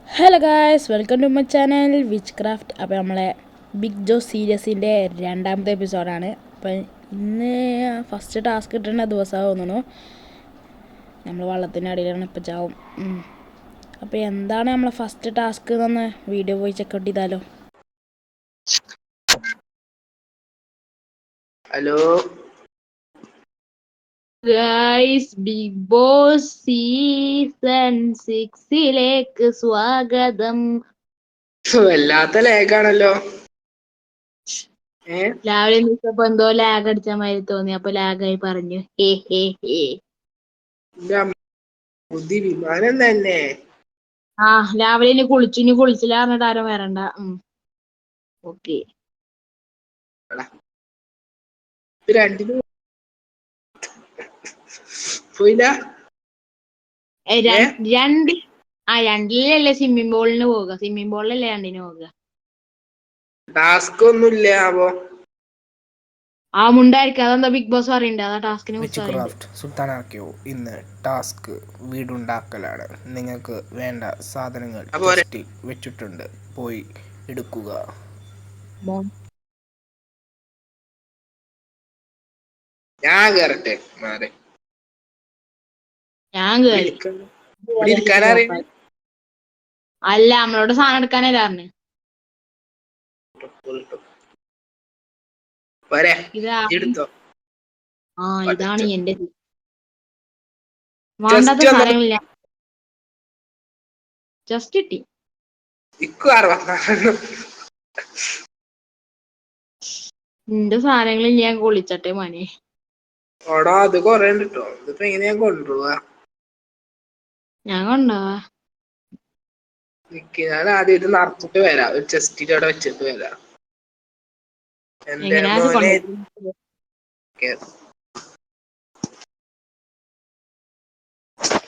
Hello guys, welcome to my channel witch craft. അപ്പോൾ നമ്മളെ big Jose സീരീസിൻ്റെ രണ്ടാമത്തെ എപ്പിസോഡാണ്. അപ്പം ഇന്ന് ഫസ്റ്റ് ടാസ്ക് കിട്ടുന്ന ദിവസമാണ് തോന്നുന്നു. നമ്മൾ വള്ളത്തിൻ്റെ അടിയിലാണ് ഇപ്പം ചാവും. അപ്പോൾ എന്താണ് നമ്മളെ ഫസ്റ്റ് ടാസ്ക് എന്നൊന്ന് വീഡിയോ പോയി ചെക്കൗട്ട് ചെയ്താലോ. Hello guys, Bigg Boss season 6 സ്വാഗതം. വല്ലാത്ത ലേഖാണല്ലോ. രാവിലെ നീച്ചപ്പോ എന്തോ ലാഗ് അടിച്ച മാതിരി തോന്നി, അപ്പൊ ലാഗായി പറഞ്ഞു. ബുദ്ധി വിമാനം തന്നെ. രാവിലെ ഇനി കുളിച്ചില്ല പറഞ്ഞിട്ട് ആരും വരണ്ട. ഓക്കെ, രണ്ടിനും പോയില്ല. രണ്ടിലല്ലേ സ്വിമ്മിംഗ് പൂളിന് പോവുക. സ്വിമ്മിംഗ് പൂളിലല്ലേ രണ്ടിന് പോവുക. ടാസ്ക് ഒന്നുമില്ല. അപ്പൊ മുണ്ടായിരിക്കും. അതെന്താ ബിഗ് ബോസ് പറയണ്ടേ? അതാ ടാസ്കിനെ കുറിച്ച് പറയുന്നത്. സുൽത്താനാക്കിയോ ഇന്ന് ടാസ്ക് വീടുണ്ടാക്കലാണ്. നിങ്ങൾക്ക് വേണ്ട സാധനങ്ങൾ അപ്പൊ ടെസ്റ്റിൽ വെച്ചിട്ടുണ്ട്, പോയി എടുക്കുക. ഞാൻ കേറട്ടെ മാറി ഞാൻ കേറി. ഇവിടെ ഇരിക്കാനറിയ. അല്ല, നമ്മളോട് സാധനം എടുക്കാനല്ലേ പറഞ്ഞു. എടുത്തോ. ഇതാണ് എന്റെ വേണ്ടാത്ത സാധനങ്ങളില്ല. ജസ്റ്റ് കിട്ടി. നിന്റെ സാധനങ്ങളിൽ ഞാൻ കുളിച്ചട്ടെ മോനെ. ഓടാ, അത് കൊറേ ഉണ്ട് കേട്ടോ. ഇതിപ്പോ എങ്ങനെയാ കൊണ്ടുപോവാ? ഞാൻ കൊണ്ടുപോവാ. ഞാൻ ആദ്യം ഇത് നിറച്ചിട്ട് വരാം. ഒരു ചെസ്റ്റിൽ അവിടെ വെച്ചിട്ട് വരാം. എന്റെ മോനെ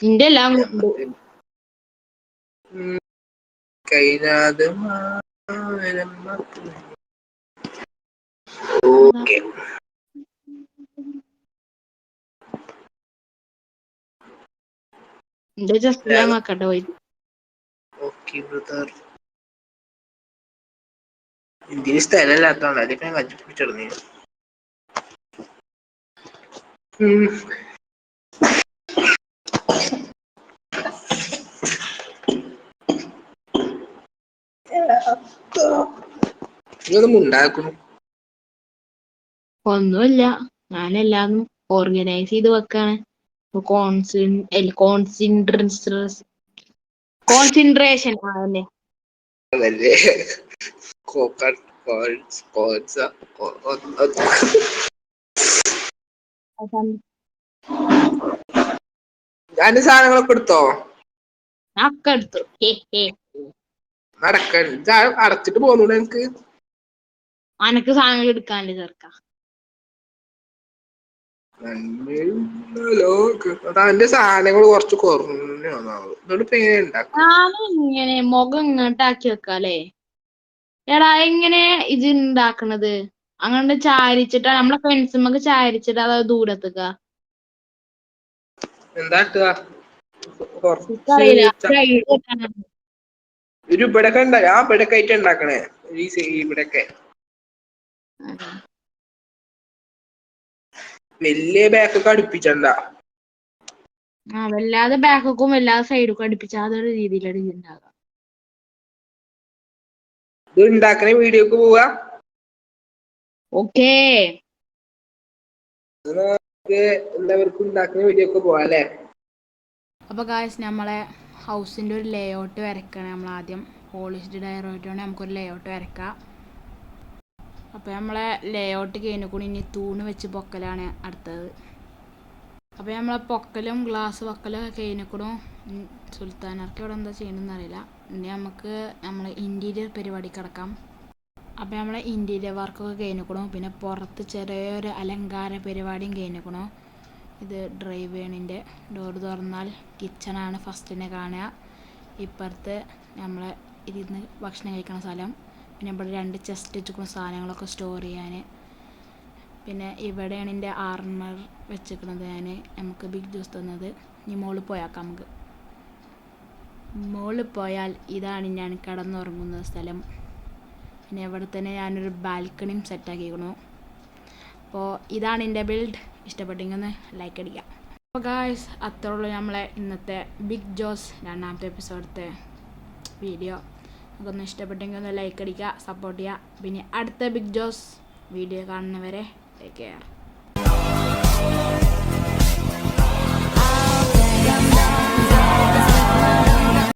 നിന്റെ എല്ലാം കഴിഞ്ഞത് ഓക്കെ. നിന്റെ ജസ്റ്റ് ഞാൻ നോക്കട്ടെ പോയി. Okay brother. ഇന്ത്യയിൽ സ്ഥലമില്ലാത്തതാണ്. അതൊക്കെ ഞാൻ കണ്ടുപിടിച്ചിടുന്നു. ഇതൊന്നും ഉണ്ടാക്കുന്നു ഒന്നുമില്ല. ഞാനെല്ലാം ഓർഗനൈസ് ചെയ്ത് വെക്കാണ്. കോൺസെൻട്രേഷൻ അതന്നെ. അതല്ലേ ഞാൻ സാധനങ്ങളൊക്കെ എടുത്തോ? ഒക്കെ എടുത്തു. നടക്ക അടച്ചിട്ട് പോന്നൂടെ എനിക്ക്? അനക്ക് സാധനങ്ങൾ എടുക്കാനല്ലേ ചേർക്ക. എന്റെ സാധനങ്ങൾ കുറച്ച് കുറഞ്ഞു. ഇങ്ങനെ മുഖം ഇങ്ങോട്ടാക്കി വെക്കാല്ലേ. എടാ, എങ്ങനെ ഇത് ഉണ്ടാക്കണത്? അങ്ങനെ ചാരിച്ചിട്ടാ നമ്മളെ ഫ്രണ്ട്സുമ്മക്ക് ചാരിച്ചിട്ട് അത് ദൂരത്തേക്ക. എന്താക്കുക? ഒരു ഇവിടൊക്കെ ഇവിടൊക്കെ ആയിട്ട് ഉണ്ടാക്കണേ. ഇവിടൊക്കെ വലിയ ബാക്കൊക്കെ അടുപ്പിച്ചണ്ട. വല്ലാതെ ബാക്കും വല്ലാതെ സൈഡൊക്കെ അടുപ്പിച്ച അതൊരു രീതിയിലാണ് ഉണ്ടാകുക. ഇത് ഉണ്ടാക്കണ വീഡിയോക്ക് പോവാ. ഓക്കേ, എല്ലാവർക്കും ഉണ്ടാക്കുന്ന വീഡിയോക്ക് പോവാ അല്ലേ? അപ്പോൾ ഗായ്സ്, നമ്മളെ ഹൗസിൻ്റെ ഒരു ലേ ഔട്ട് വരയ്ക്കണം. നമ്മൾ ആദ്യം പോളിഷ്ഡ് ഡയറായിട്ടാണ് നമുക്കൊരു ലേ ഔട്ട് വരയ്ക്കാം. അപ്പോൾ നമ്മളെ ലേ ഔട്ട് കഴിഞ്ഞുകൂടി ഇനി തൂണ് വെച്ച് പൊക്കലാണ് അടുത്തത്. അപ്പോൾ നമ്മളെ പൊക്കലും ഗ്ലാസ് പൊക്കലും കഴിഞ്ഞുകൂടും. സുൽത്താനർക്ക് ഇവിടെ എന്താ ചെയ്യണമെന്ന് അറിയില്ല. ഇനി നമുക്ക് നമ്മളെ ഇൻറ്റീരിയർ പരിപാടി കിടക്കാം. അപ്പോൾ നമ്മളെ ഇൻറ്റീരിയർ വർക്കൊക്കെ കഴിഞ്ഞുകൂടും. പിന്നെ പുറത്ത് ചെറിയൊരു അലങ്കാര പരിപാടിയും കഴിഞ്ഞുകൂടും. ഇത് ഡ്രൈവ് വേണിൻ്റെ ഡോർ തുറന്നാൽ കിച്ചണാണ് ഫസ്റ്റിനെ കാണുക. ഇപ്പുറത്ത് നമ്മളെ ഇരുന്ന് ഭക്ഷണം കഴിക്കുന്ന സ്ഥലം. പിന്നെ ഇവിടെ 2 ചെസ്റ്റ് വെച്ചിരിക്കുന്ന സാധനങ്ങളൊക്കെ സ്റ്റോർ ചെയ്യാൻ. പിന്നെ ഇവിടെയാണ് എൻ്റെ ആർമർ വെച്ചിരിക്കുന്നത്. നമുക്ക് ബിഗ് ജ്യൂസ് തന്നത്. ഇനി മുകളിൽ പോയാക്കാം നമുക്ക്. മുകളിൽ പോയാൽ ഇതാണ് ഞാൻ കിടന്നുറങ്ങുന്ന സ്ഥലം. പിന്നെ ഇവിടെ തന്നെ ഞാനൊരു ബാൽക്കണിയും സെറ്റാക്കിയിരിക്കണു. അപ്പോൾ ഇതാണ് എൻ്റെ ബിൽഡ്. ഇഷ്ടപ്പെട്ടെങ്കിൽ ഒന്ന് ലൈക്ക് അടിക്കുക. അപ്പോൾ ഗായ്സ്, അത്രേ ഉള്ളൂ നമ്മളെ ഇന്നത്തെ ബിഗ് ജോസ് 2ാമത്തെ എപ്പിസോഡത്തെ വീഡിയോ. നമുക്കൊന്ന് ഇഷ്ടപ്പെട്ടെങ്കിൽ ഒന്ന് ലൈക്ക് അടിക്കുക, സപ്പോർട്ട് ചെയ്യുക. പിന്നെ അടുത്ത ബിഗ് ജോസ് വീഡിയോ കാണുന്നവരെ ടേക്ക് കെയർ.